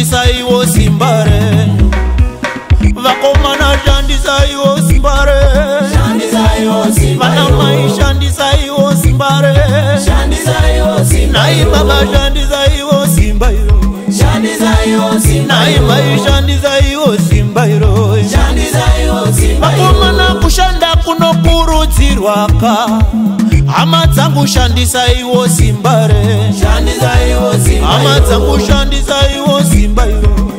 shandisaiwo simba renyu. Vakomana shandisaiwo simba renyu. Vanamai shandisaiwo simba renyu. Nai baba shandisaiwo simba iro. Nai mai shandisaiwo simba iro. Vakomana kushanda kunokurudzirwaka. Hama dzangu shandisaiwo simba renyu. Hama dzangu shandisaiwo simba iro.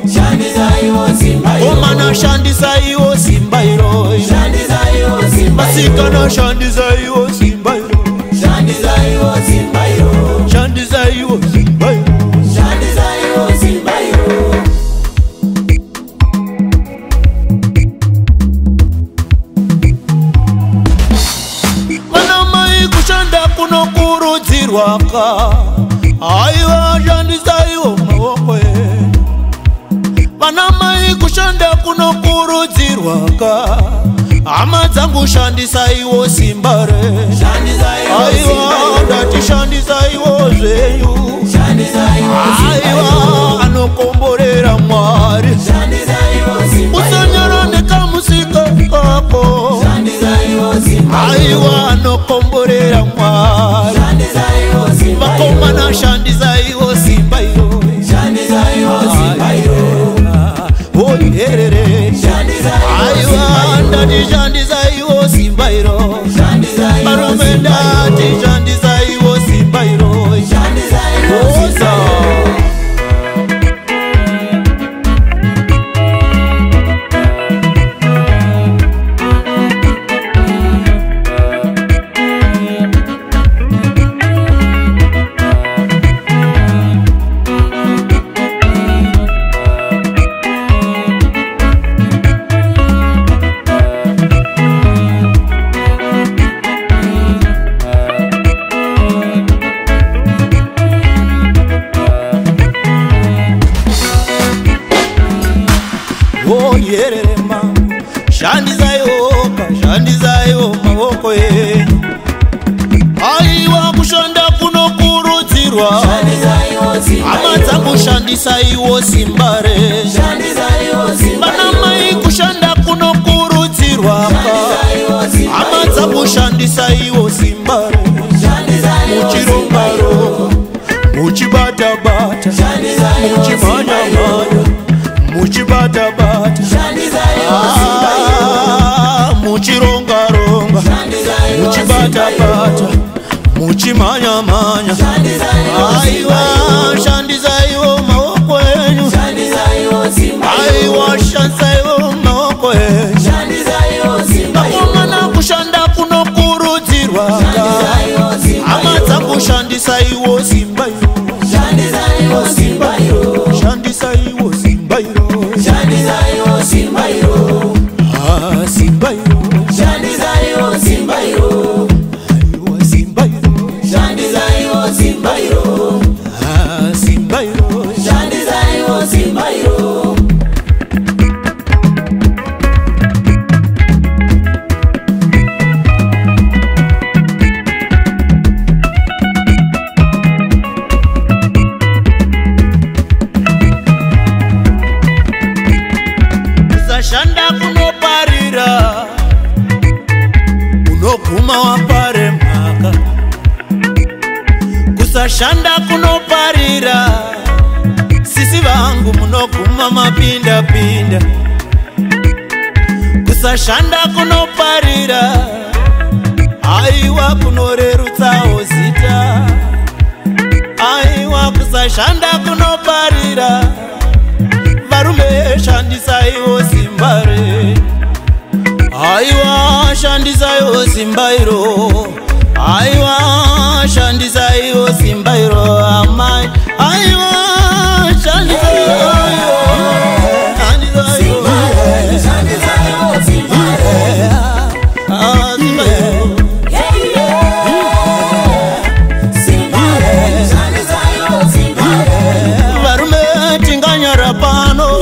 Vakomana shandisaiwo simba iro. Vasikana shandisaiwo simba iro. Shandisaiwo simba iro. Vanamai kushanda kunokurudzirwaka. Aiwa shandisaiwo maoko enyu. Vanamai kushanda kunokurudzirwaka. Hama dzangu shandisaiwo simba renyu. Aiwa ndati shandisaiwo zvenyu. Aiwa anokomborera Mwari. Usanyara nekamusika kako. Aiwa anokomborera Mwari. Vakomana shandisaiwo simba iro. Oh yerere. Aiwa ndati shandisaiwo simba iro. Varume ndati shandisaiwo simba iro. Oza. Oh yerema. Shandisaiwo maoko enyu. Aiwa kushanda kunokurudzirwa. Hama dzangu shandisaiwo simba renyu. Vanamai kushanda kunokurudzirwa. Hama dzangu shandisaiwo simba renyu. Muchirongaronga, muchibatabata, muchimanyamanya, muchibatabata, muchirongaronga, muchibatabata, muchimanyamanya. Aiwa shandisaiwo maoko enyu. Aiwa shandisaiwo maoko enyu. Vakomana kushanda kunokurudzirwa. Hama dzangu shandisaiwo simba iro. Shandisaiwo simba iro. Simba iro. Ah simba iro. Aiwa simba iro. Ah simba iro. Kusashanda kunoparira. Unoguma wapare mhaka. Kusashanda kunoparira. Sisi vangu munoguma mapinda pinda. Kusashanda kunoparira. Aiwa kunorerutsawo zita. Aiwa kusashanda kunoparira. Varume shandisaiwo simba renyu. Aiwa shandisaiwo simba iro. Aiwa shandisaiwo simba iro. Amai aiwa shandisaiwo. Varume tinganyara pano.